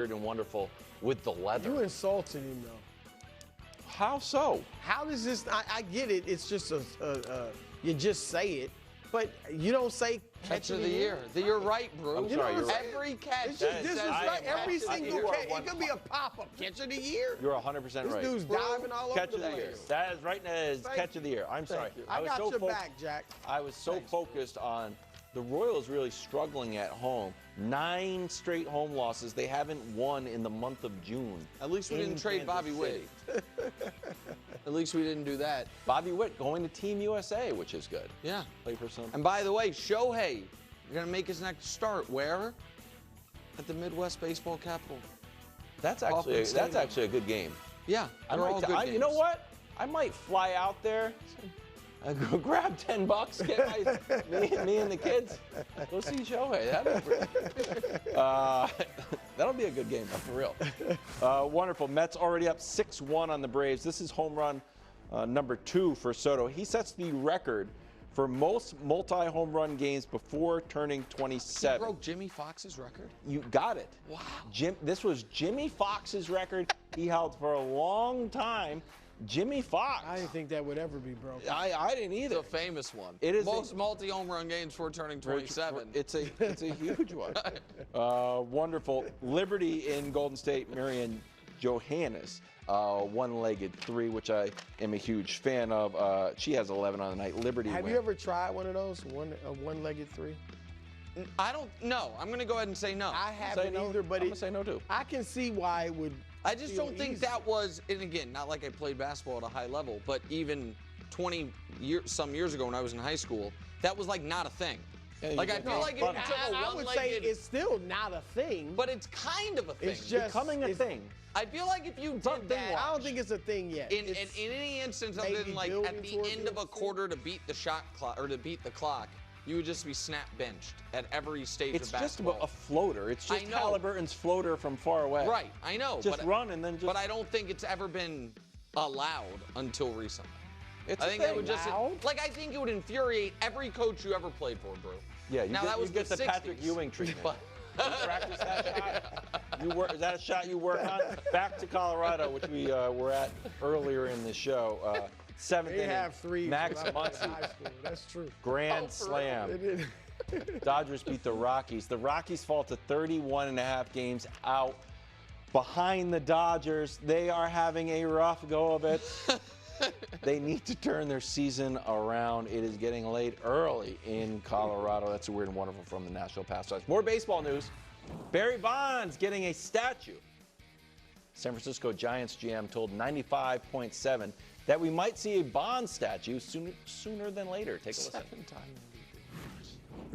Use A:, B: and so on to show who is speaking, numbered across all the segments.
A: weird and wonderful with the leather.
B: You insulting him, though.
A: How so?
B: How does this? I get it. It's just you just say it, but you don't say
C: catch of the year. You're right, Brou.
A: I'm sorry, you're right.
C: Every catch.
B: It's just disrespect. Every single catch. It could be a pop-up catch of the year.
A: You're 100% right.
B: This dude's diving all
A: Catch
B: over
A: of
B: the
A: the year.
B: place.
A: That is right now is catch of the year. I'm sorry.
B: I got your back, Jack.
A: I was so focused on the Royals really struggling at home. 9 straight home losses. They haven't won in the month of June.
C: At least we didn't trade Bobby Witt. At least we didn't do that.
A: Bobby Witt going to Team USA, which is good.
C: Yeah.
A: Play for some.
C: And by the way, Shohei, you're going to make his next start where? At the Midwest Baseball Capital.
A: That's actually a good game.
C: Yeah, they're all good games.
A: You know what? I might fly out there. Go grab $10, get me and the kids. Go see Shohei. That'll be a good game, for real. Wonderful. Mets already up 6-1 on the Braves. This is home run number 2 for Soto. He sets the record for most multi-home run games before turning 27.
C: He broke Jimmy Fox's record?
A: You got it.
C: Wow.
A: This was Jimmy Fox's record. He held for a long time. Jimmy Fox.
B: I didn't think that would ever be broken.
A: I didn't either.
C: It's a famous one.
A: It is
C: most multi-home run games before turning 27.
A: It's a huge one. Wonderful. Liberty in Golden State, Marian Johannes, one-legged 3, which I am a huge fan of. She has 11 on the night. Liberty.
B: Have you ever tried one of those, a one-legged 3?
C: I don't know. I'm going to go ahead and say no.
B: I haven't either, but
A: I'm going to say no too.
B: I can see why it would.
C: I just don't think that was, and again, not like I played basketball at a high level, but even some years ago when I was in high school, that was like not a thing.
A: Yeah,
C: like I feel like if you took a
B: I would say
C: one-legged,
B: it's still not a thing.
C: but it's kind of a thing.
B: It's just
A: becoming a thing.
C: I feel like if you did that,
B: I don't think it's a thing yet.
C: in any instance other than like at the end of a quarter to beat the shot clock or to beat the clock, you would just be snap benched at every stage of basketball. It's just
A: about a floater. It's just Halliburton's floater from far away.
C: Right, I know.
A: Just run and then just.
C: But I don't think it's ever been allowed until recently.
A: It's
C: I think that would just I think it would infuriate every coach you ever played for, Brou.
A: Yeah, you
C: now
A: get,
C: that was
A: you get the
C: 60s.
A: Patrick Ewing treatment. You practice that shot? Is that a shot you work on? Back to Colorado, which we were at earlier in the show. 7th inning.
B: They have 3
A: Max
B: when I was in
A: Muncy.
B: high school. That's true.
A: Grand slam. Dodgers beat the Rockies. The Rockies fall to 31.5 games out behind the Dodgers. They are having a rough go of it. They need to turn their season around. It is getting late early in Colorado. That's a weird and wonderful from the National Pastime. More baseball news. Barry Bonds getting a statue. San Francisco Giants GM told 95.7 that we might see a Bonds statue sooner than later. Take a listen.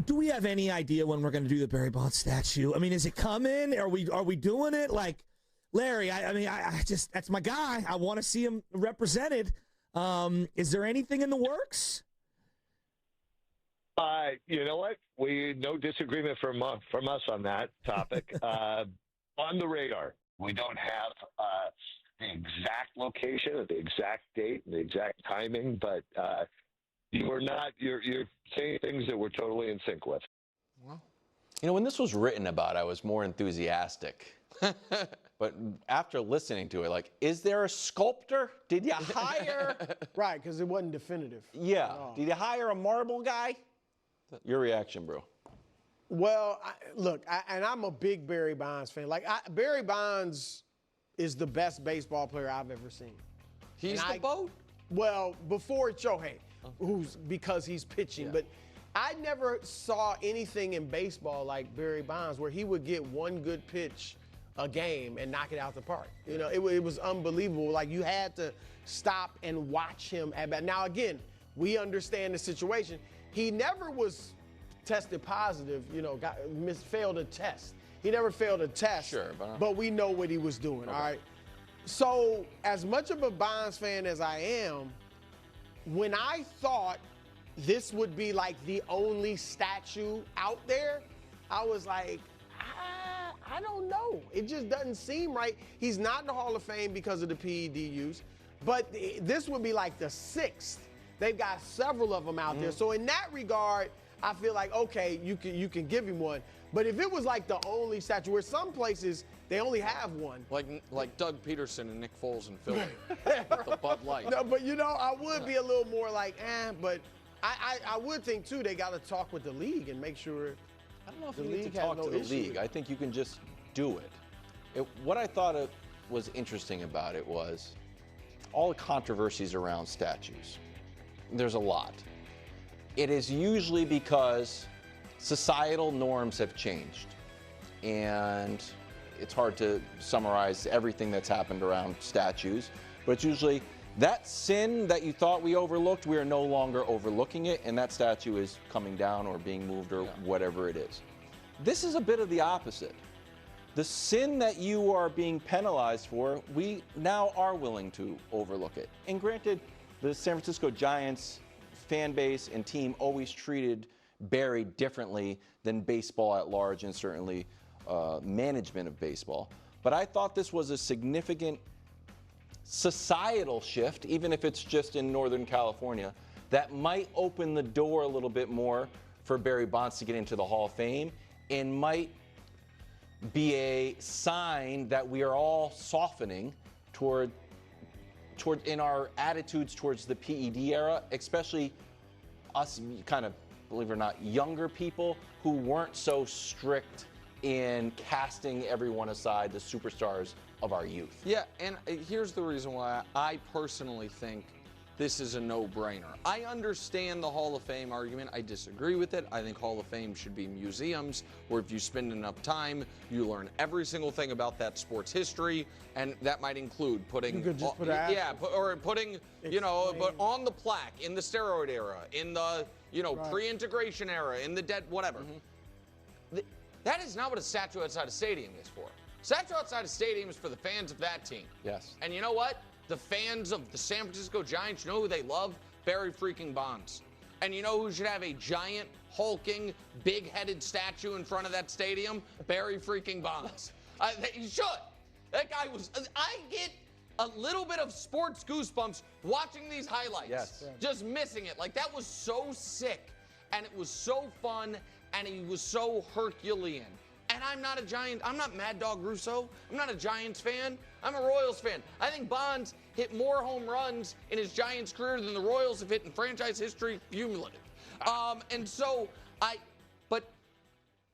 D: Do we have any idea when we're going to do the Barry Bonds statue? I mean, is it coming? Are we doing it? Like, Larry, I just, that's my guy. I want to see him represented. Is there anything in the works?
E: You know what? No disagreement from us on that topic. On the radar, we don't have the exact location, or the exact date, and the exact timing, but you're saying things that we're totally in sync with.
A: Well, when this was written about, I was more enthusiastic. But after listening to it, like, is there a sculptor? Did you hire?
B: Right, because it wasn't definitive.
A: Yeah. Did you hire a marble guy? Your reaction, bro?
B: Well, and I'm a big Barry Bonds fan. Barry Bonds is the best baseball player I've ever seen.
C: He's the GOAT?
B: Well, before Shohei, because he's pitching. Yeah. But I never saw anything in baseball like Barry Bonds where he would get one good pitch a game and knock it out the park. It was unbelievable. Like, you had to stop and watch him at bat. Now, again, we understand the situation. He never was tested positive, failed a test. He never failed a test,
A: sure,
B: but we know what he was doing, all right? So, as much of a Bonds fan as I am, when I thought this would be like the only statue out there, I was like, I don't know. It just doesn't seem right. He's not in the Hall of Fame because of the PED use, but this would be like the 6th. They've got several of them out there. So in that regard, I feel like, okay, you can give him one. But if it was like the only statue, where some places They only have one.
C: Like Doug Peterson and Nick Foles in Philly. The Bud Light.
B: No, but I would be a little more like, but I would think too they got to talk with the league and make sure.
A: I don't know if you need to talk to the league. I think you can just do it. What I thought was interesting about it was all the controversies around statues. There's a lot. It is usually because societal norms have changed. And it's hard to summarize everything that's happened around statues, but it's usually that sin that you thought we overlooked, we are no longer overlooking it, and that statue is coming down or being moved or whatever it is. This is a bit of the opposite. The sin that you are being penalized for, we now are willing to overlook it. And granted, the San Francisco Giants fan base and team always treated Barry differently than baseball at large and certainly management of baseball. But I thought this was a significant societal shift, even if it's just in Northern California, that might open the door a little bit more for Barry Bonds to get into the Hall of Fame and might be a sign that we are all softening toward in our attitudes towards the PED era, especially us kind of, believe it or not, younger people who weren't so strict in casting everyone aside, the superstars of our youth.
C: Yeah, and here's the reason why I personally think this is a no-brainer. I understand the Hall of Fame argument. I disagree with it. I think Hall of Fame should be museums where if you spend enough time, you learn every single thing about that sport's history, and that might include putting,
B: putting,
C: but on the plaque in the steroid era, in the, pre-integration era, in the whatever. That is not what a statue outside a stadium is for. Statue outside a stadium is for the fans of that team.
A: Yes.
C: And you know what? The fans of the San Francisco Giants, you know who they love? Barry freaking Bonds. And you know who should have a giant, hulking, big-headed statue in front of that stadium? Barry freaking Bonds. He should. That guy was. I get a little bit of sports goosebumps watching these highlights.
A: Yes.
C: Just missing it. Like, that was so sick, and it was so fun, and he was so Herculean. And I'm not a Giant. I'm not Mad Dog Russo. I'm not a Giants fan. I'm a Royals fan. I think Bonds hit more home runs in his Giants career than the Royals have hit in franchise history cumulative. But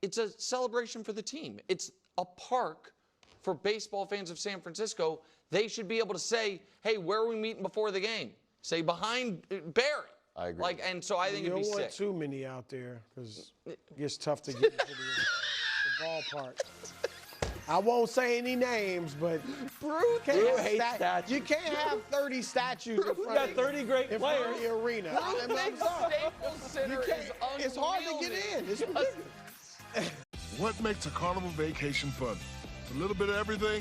C: it's a celebration for the team. It's a park for baseball fans of San Francisco. They should be able to say, hey, where are we meeting before the game? Say behind Barry.
A: I agree.
C: And so I think it'd be sick.
B: You don't want too many out there because it gets tough to get into the ballpark. I won't say any names, but
A: Brou hates statues.
B: You can't have 30 statues in front
A: got 30 great players
B: in the arena.
C: Brou thinks Staples Center is unwieldy.
B: It's hard to get in. It's ridiculous.
F: What makes a carnival vacation fun? It's a little bit of everything.